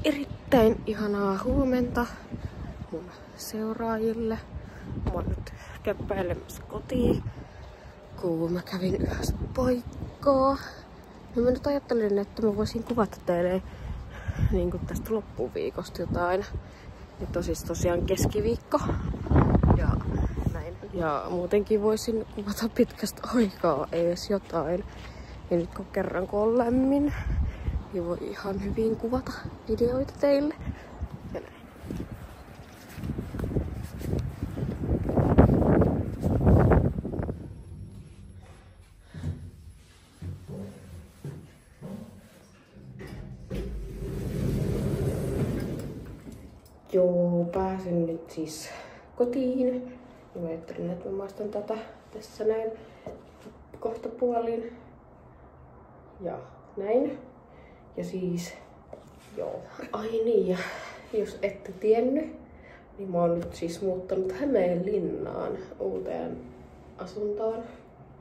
Erittäin ihanaa huomenta mun seuraajille. Mä oon nyt käppäilemässä kotiin, kun mä kävin yhdessä paikkaa. Ja mä nyt ajattelin, että mä voisin kuvata teille niin kuin tästä loppuviikosta jotain. Nyt on siis tosiaan keskiviikko. Ja näin. Ja muutenkin voisin kuvata pitkästä aikaa edes jotain. Ja nyt kun on lämmin, niin voi ihan hyvin kuvata videoita teille. Ja näin. Joo, pääsen nyt siis kotiin. Ja mä ajattelin, että mä maistan tätä tässä näin kohta puolin. Ja näin. Ja siis, joo. Ai niin, ja jos ette tiennyt, niin mä oon nyt siis muuttanut Hämeenlinnaan uuteen asuntoon.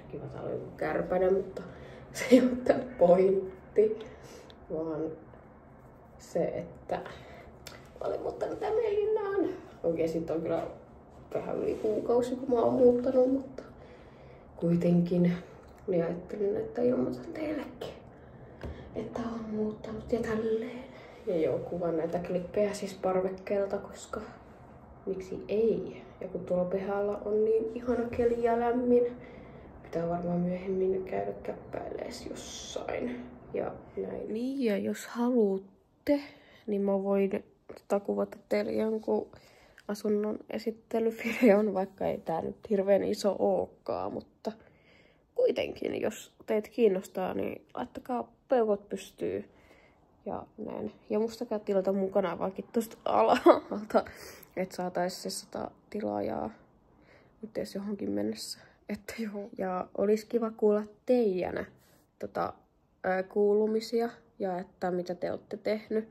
Kiva, täällä on joku kärpänen, mutta se ei ole tää pointti. Vaan se, että mä olen muuttanut Hämeenlinnaan. Okei, sit on kyllä vähän yli kuukausi, kun mä oon muuttanut, mutta kuitenkin niin ajattelin, että ilmoitan teillekin, että on muuttanut ja tälleen. Ja joo, kuvan näitä klippejä siis parvekkeelta, koska miksi ei? Ja kun tuolla pihalla on niin ihana keli ja lämmin, pitää varmaan myöhemmin käydä käppäilees jossain. Ja näin. Niin, ja jos haluatte, niin mä voin kuvata teille jonkun asunnon esittelyvideon, vaikka ei tää nyt hirveän iso olekaan, mutta kuitenkin, jos teitä kiinnostaa, niin laittakaa peukot pystyy ja näin. Ja muistakaa tilata mun kanavaakin tosta alalta, että saatais se 100 tilaajaa nyt edes johonkin mennessä. Että joo. Ja olisi kiva kuulla teidän kuulumisia ja että mitä te olette tehnyt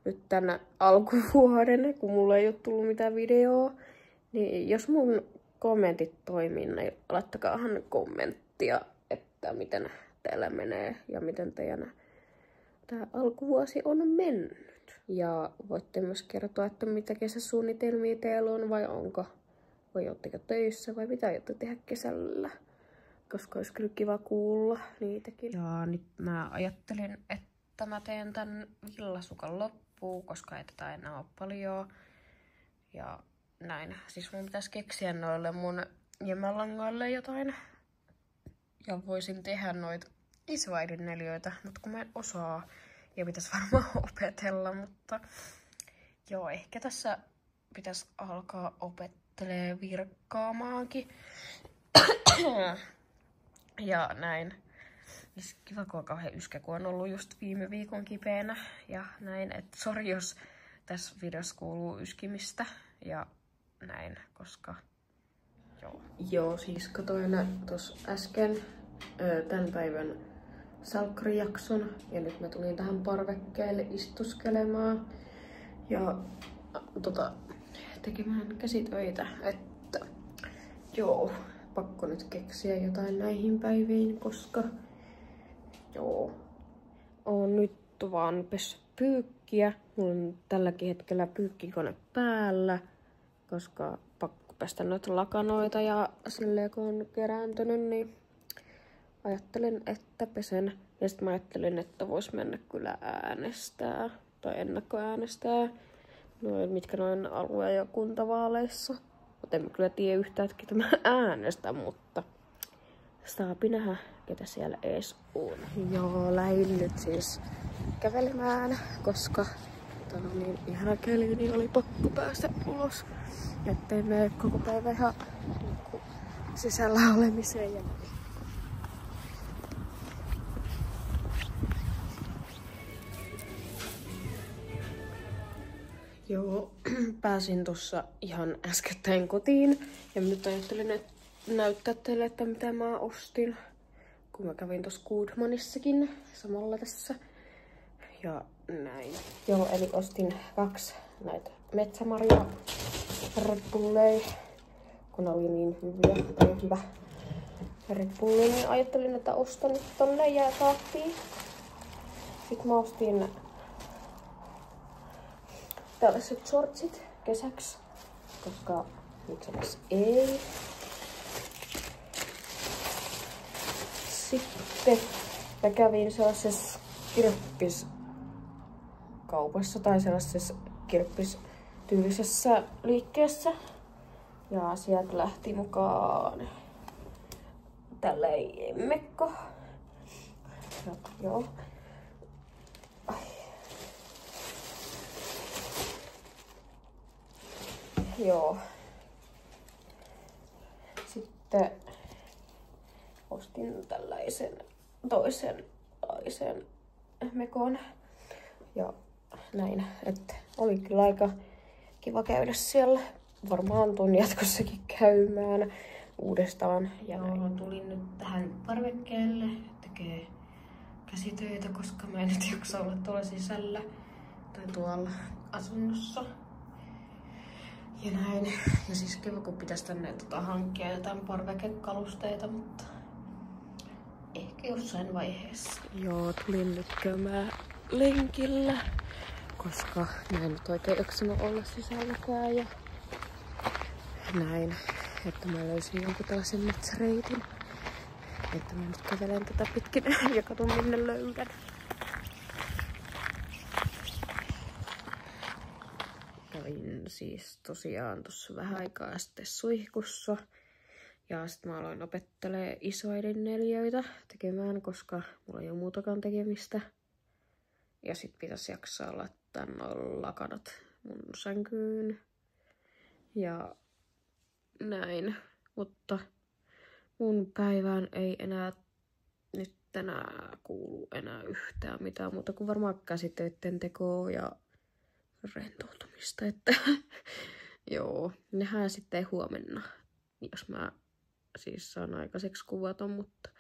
nyt tänä alkuvuoden, kun mulla ei ole tullut mitään videoa. Niin jos mun kommentit toimii, niin laittakaahan kommenttia, että miten teillä menee ja miten teidän tämä alkuvuosi on mennyt. Ja voitte myös kertoa, että mitä kesäsuunnitelmia teillä on vai ootteko töissä vai mitä aiotte tehdä kesällä. Koska olisi kyllä kiva kuulla niitäkin. Ja nyt mä ajattelin, että mä teen tän villasukan loppuun, koska ei tätä enää ole paljon. Ja näin. Siis mun pitäisi keksiä noille mun jemälangoille jotain. Ja voisin tehdä noita isoäidin neljöitä, mutta kun mä en osaa ja pitäisi varmaan opetella, mutta joo, ehkä tässä pitäisi alkaa opettelemaan virkkaamaankin. Ja näin. Kiva, kun on kauhean yskä, kun on ollut just viime viikon kipeänä ja näin. Että sori, jos tässä videossa kuuluu yskimistä ja näin, koska joo. Joo, siis katoin tuossa äsken tämän päivän salkkarijakson ja nyt mä tulin tähän parvekkeelle istuskelemaan ja tekemään käsitöitä, että joo, pakko nyt keksiä jotain näihin päiviin, koska joo, oon nyt vaan pessyt pyykkiä. Mulla on tälläkin hetkellä pyykkikone päällä, koska pakko pestä noita lakanoita ja silleen kun on kerääntynyt, niin ajattelin, että pesen. Ja sitten mä ajattelin, että vois mennä kyllä äänestää tai ennakkoäänestää, mitkä noin alue- ja kuntavaaleissa. Mutta en kyllä tiedä yhtään, että ketä mä äänestän, mutta saapi nähdä, ketä siellä ees on. Joo, lähdin nyt siis kävelemään, koska tää on niin ihana keli, niin oli pakko päästä ulos. Ettei mene koko päivä ihan sisällä olemiseen ja näin. Joo, pääsin tuossa ihan äskettäin kotiin ja nyt ajattelin, että näyttää teille, että mitä mä ostin, kun mä kävin tuossa Goodmanissakin samalla tässä ja näin. Joo, eli ostin 2 näitä metsämarja Red Bulleja, kun oli niin hyviä tai hyvä Red Bulli, niin ajattelin, että ostan nyt tonne jääkaappiin. Sitten mä ostin tällaiset shortsit kesäksi, koska miksekäs ei. Sitten mä kävin sellaisessa kirppiskaupassa tai sellaisessa kirppistyylisessä liikkeessä. Ja sieltä lähti mukaan tälleen Mekko. Joo. Joo. Sitten ostin tällaisen toisenlaisen Mekon. Ja näin, että oli kyllä aika kiva käydä siellä. Varmaan tuun jatkossakin käymään uudestaan. Ja tulin nyt tähän parvekkeelle tekee käsitöitä, koska mä en nyt jaksa olla tuolla sisällä tai tuolla asunnossa. Ja näin. Ja siis kiva, kun pitäisi tänne hankkia jotain parvekekalusteita, mutta ehkä jossain vaiheessa. Joo, tulin nyt käymään lenkillä, koska mä en nyt oikein jaksanut olla sisälläkään. Ja näin, että mä löysin jonkun tällaisen metsäreitin. Että mä nyt kävelen tätä pitkin ja katon minne löydän. Kävin siis tosiaan tossa vähän aikaa sitten suihkussa. Ja sit mä aloin opettelee isoäidin neljöitä tekemään, koska mulla ei oo muutakaan tekemistä. Ja sit pitäisi jaksaa laittaa nuo lakanat mun sänkyyn. Ja näin, mutta mun päivään ei enää nyt tänään kuulu enää yhtään mitään muuta kuin varmaan käsitöitten tekoa ja rentoutumista, että joo, nehän sitten huomenna, jos mä siis saan aikaiseksi kuvata, mutta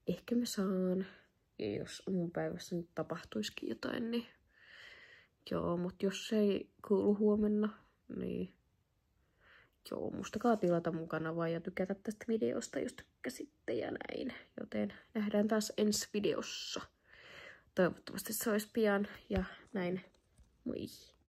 ehkä mä saan, jos mun päivässä nyt tapahtuisikin jotain, niin joo, mutta jos ei kuulu huomenna, niin joo, muistakaa tilata mun kanavaa ja tykätä tästä videosta, jos tykkäsitte ja näin. Joten nähdään taas ensi videossa. Toivottavasti se olisi pian ja näin. Moi!